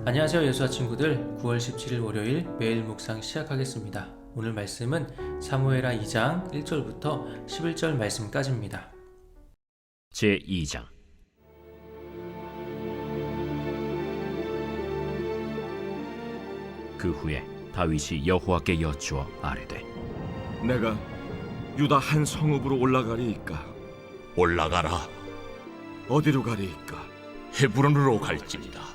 안녕하세요 예수와 친구들. 9월 17일 월요일 매일 묵상 시작하겠습니다. 오늘 말씀은 사무엘하 2장 1절부터 11절 말씀까지입니다. 제2장. 그 후에 다윗이 여호와께 여쭈어 아뢰되 내가 유다 한 성읍으로 올라가리이까? 올라가라. 어디로 가리이까? 헤브론으로 갈지니라.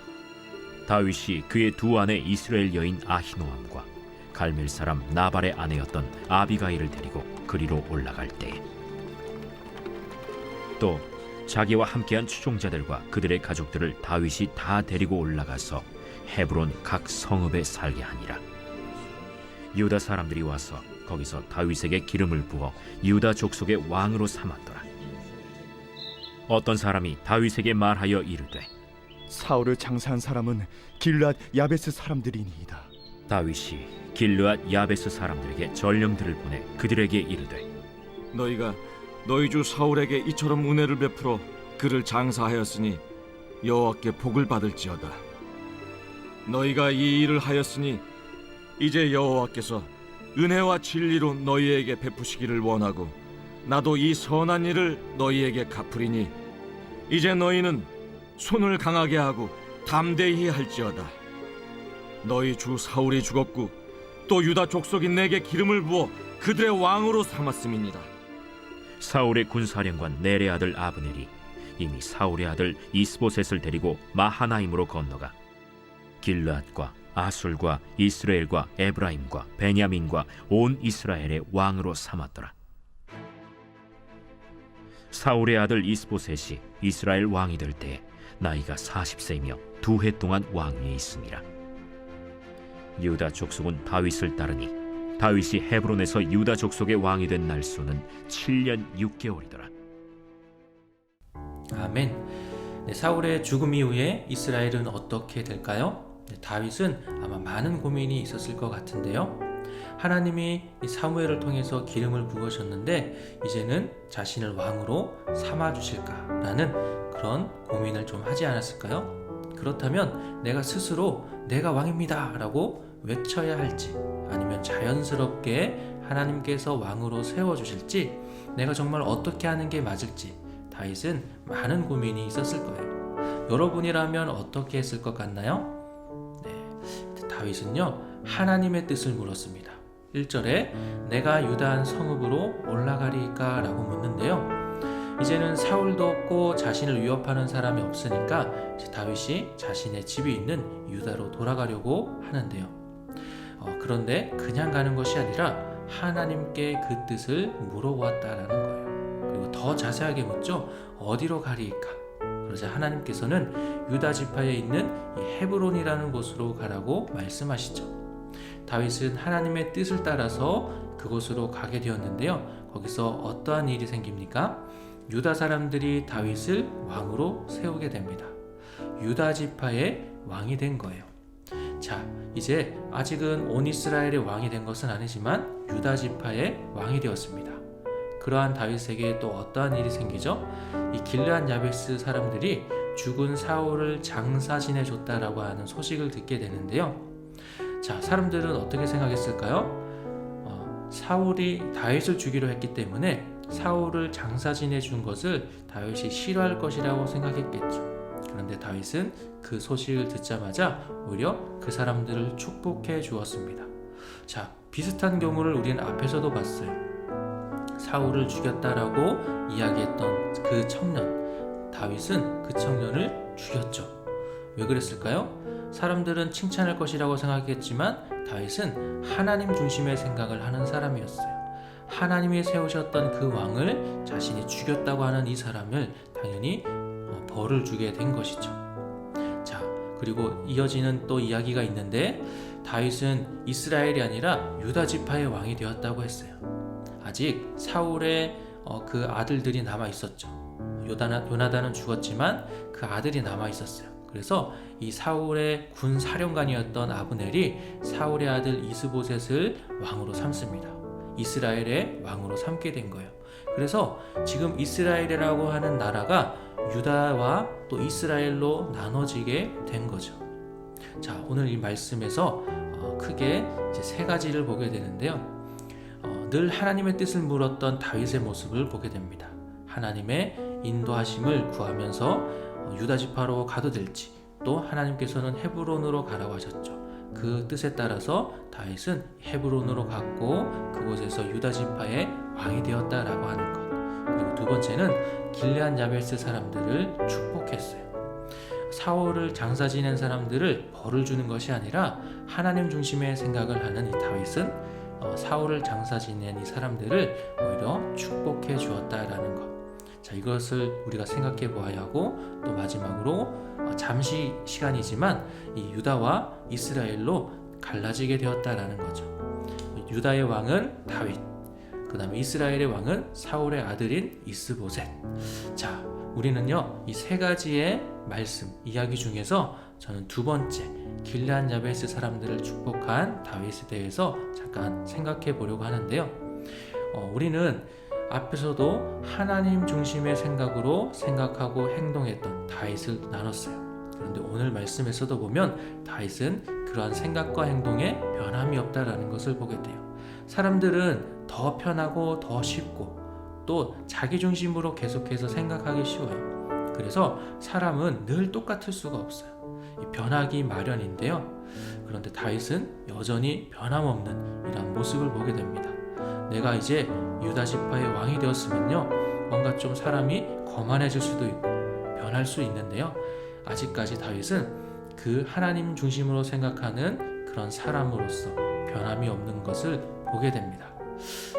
다윗이 그의 두 아내 이스라엘 여인 아히노암과 갈멜 사람 나발의 아내였던 아비가일을 데리고 그리로 올라갈 때에 또 자기와 함께한 추종자들과 그들의 가족들을 다윗이 다 데리고 올라가서 헤브론 각 성읍에 살게 하니라. 유다 사람들이 와서 거기서 다윗에게 기름을 부어 유다 족속의 왕으로 삼았더라. 어떤 사람이 다윗에게 말하여 이르되 사울을 장사한 사람은 길르앗 야베스 사람들이니이다. 다윗이 길르앗 야베스 사람들에게 전령들을 보내 그들에게 이르되 너희가 너희 주 사울에게 이처럼 은혜를 베풀어 그를 장사하였으니 여호와께 복을 받을지어다. 너희가 이 일을 하였으니 이제 여호와께서 은혜와 진리로 너희에게 베푸시기를 원하고 나도 이 선한 일을 너희에게 갚으리니 이제 너희는 손을 강하게 하고 담대히 할지어다. 너희 주 사울이 죽었고 또 유다 족속이 내게 기름을 부어 그들의 왕으로 삼았음이니라. 사울의 군사령관 넬의 아들 아브넬이 이미 사울의 아들 이스보셋을 데리고 마하나임으로 건너가 길르앗과 아술과 이스라엘과 에브라임과 베냐민과 온 이스라엘의 왕으로 삼았더라. 사울의 아들 이스보셋이 이스라엘 왕이 될 때 나이가 40세이며 2해 동안 왕위에 있으니라. 유다 족속은 다윗을 따르니 다윗이 헤브론에서 유다 족속의 왕이 된 날수는 7년 6개월이더라. 아멘. 사울의 죽음 이후에 이스라엘은 어떻게 될까요? 다윗은 아마 많은 고민이 있었을 것 같은데요. 하나님이 사무엘을 통해서 기름을 부으셨는데 이제는 자신을 왕으로 삼아주실까라는 그런 고민을 좀 하지 않았을까요? 그렇다면 내가 스스로 내가 왕입니다 라고 외쳐야 할지, 아니면 자연스럽게 하나님께서 왕으로 세워주실지, 내가 정말 어떻게 하는 게 맞을지 다윗은 많은 고민이 있었을 거예요. 여러분이라면 어떻게 했을 것 같나요? 다윗은요 하나님의 뜻을 물었습니다. 1절에 내가 유다 한 성읍으로 올라가리까 라고 묻는데요, 이제는 사울도 없고 자신을 위협하는 사람이 없으니까 다윗이 자신의 집이 있는 유다로 돌아가려고 하는데요. 그런데 그냥 가는 것이 아니라 하나님께 그 뜻을 물어보았다라는 거예요. 그리고 더 자세하게 묻죠. 어디로 가리까? 그러자 하나님께서는 유다 지파에 있는 이 헤브론이라는 곳으로 가라고 말씀하시죠. 다윗은 하나님의 뜻을 따라서 그곳으로 가게 되었는데요, 거기서 어떠한 일이 생깁니까? 유다 사람들이 다윗을 왕으로 세우게 됩니다. 유다 지파의 왕이 된 거예요. 자, 이제 아직은 온 이스라엘의 왕이 된 것은 아니지만 유다 지파의 왕이 되었습니다. 그러한 다윗에게 또 어떠한 일이 생기죠? 이 길르앗 야베스 사람들이 죽은 사울을 장사 지내줬다라고 하는 소식을 듣게 되는데요. 자, 사람들은 어떻게 생각했을까요? 사울이 다윗을 죽이려 했기 때문에 사울을 장사 지내준 것을 다윗이 싫어할 것이라고 생각했겠죠. 그런데 다윗은 그 소식을 듣자마자 오히려 그 사람들을 축복해 주었습니다. 자, 비슷한 경우를 우리는 앞에서도 봤어요. 사울을 죽였다라고 이야기했던 그 청년, 다윗은 그 청년을 죽였죠. 왜 그랬을까요? 사람들은 칭찬할 것이라고 생각했지만 다윗은 하나님 중심의 생각을 하는 사람이었어요. 하나님이 세우셨던 그 왕을 자신이 죽였다고 하는 이 사람을 당연히 벌을 주게 된 것이죠. 자, 그리고 이어지는 또 이야기가 있는데 다윗은 이스라엘이 아니라 유다 지파의 왕이 되었다고 했어요. 아직 사울의 그 아들들이 남아 있었죠. 요나단은 죽었지만 그 아들이 남아 있었어요. 그래서 이 사울의 군 사령관이었던 아브넬이 사울의 아들 이스보셋을 왕으로 삼습니다. 이스라엘의 왕으로 삼게 된 거예요. 그래서 지금 이스라엘이라고 하는 나라가 유다와 또 이스라엘로 나눠지게 된 거죠. 자, 오늘 이 말씀에서 크게 이제 세 가지를 보게 되는데요. 늘 하나님의 뜻을 물었던 다윗의 모습을 보게 됩니다. 하나님의 인도하심을 구하면서 유다 지파로 가도 될지, 또 하나님께서는 헤브론으로 가라고 하셨죠. 그 뜻에 따라서 다윗은 헤브론으로 갔고 그곳에서 유다 지파의 왕이 되었다라고 하는 것. 그리고 두 번째는 길르앗 야베스 사람들을 축복했어요. 사울을 장사 지낸 사람들을 벌을 주는 것이 아니라 하나님 중심의 생각을 하는 이 다윗은 사울을 장사 지낸 이 사람들을 오히려 축복해 주었다라는 것. 자, 이것을 우리가 생각해 보아야 하고, 또 마지막으로 잠시 시간이지만 이 유다와 이스라엘로 갈라지게 되었다라는 거죠. 유다의 왕은 다윗, 그 다음에 이스라엘의 왕은 사울의 아들인 이스보셋. 자, 우리는요 이 세 가지의 말씀 이야기 중에서 저는 두 번째 길르앗 야베스 사람들을 축복한 다윗에 대해서 잠깐 생각해 보려고 하는데요. 우리는 앞에서도 하나님 중심의 생각으로 생각하고 행동했던 다윗을 나눴어요. 그런데 오늘 말씀에서도 보면 다윗은 그러한 생각과 행동에 변함이 없다라는 것을 보게 돼요. 사람들은 더 편하고 더 쉽고 또 자기 중심으로 계속해서 생각하기 쉬워요. 그래서 사람은 늘 똑같을 수가 없어요. 변하기 마련인데요. 그런데 다윗은 여전히 변함없는 이런 모습을 보게 됩니다. 내가 이제 유다 지파의 왕이 되었으면요, 뭔가 좀 사람이 거만해질 수도 있고 변할 수 있는데요, 아직까지 다윗은 그 하나님 중심으로 생각하는 그런 사람으로서 변함이 없는 것을 보게 됩니다.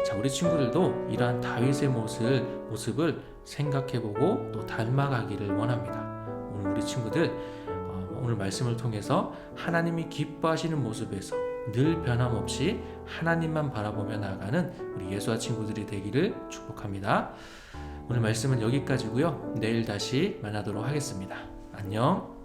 자, 우리 친구들도 이러한 다윗의 모습을 생각해보고 또 닮아가기를 원합니다. 오늘 우리 친구들 오늘 말씀을 통해서 하나님이 기뻐하시는 모습에서 늘 변함없이 하나님만 바라보며 나아가는 우리 예수와 친구들이 되기를 축복합니다. 오늘 말씀은 여기까지고요. 내일 다시 만나도록 하겠습니다. 안녕.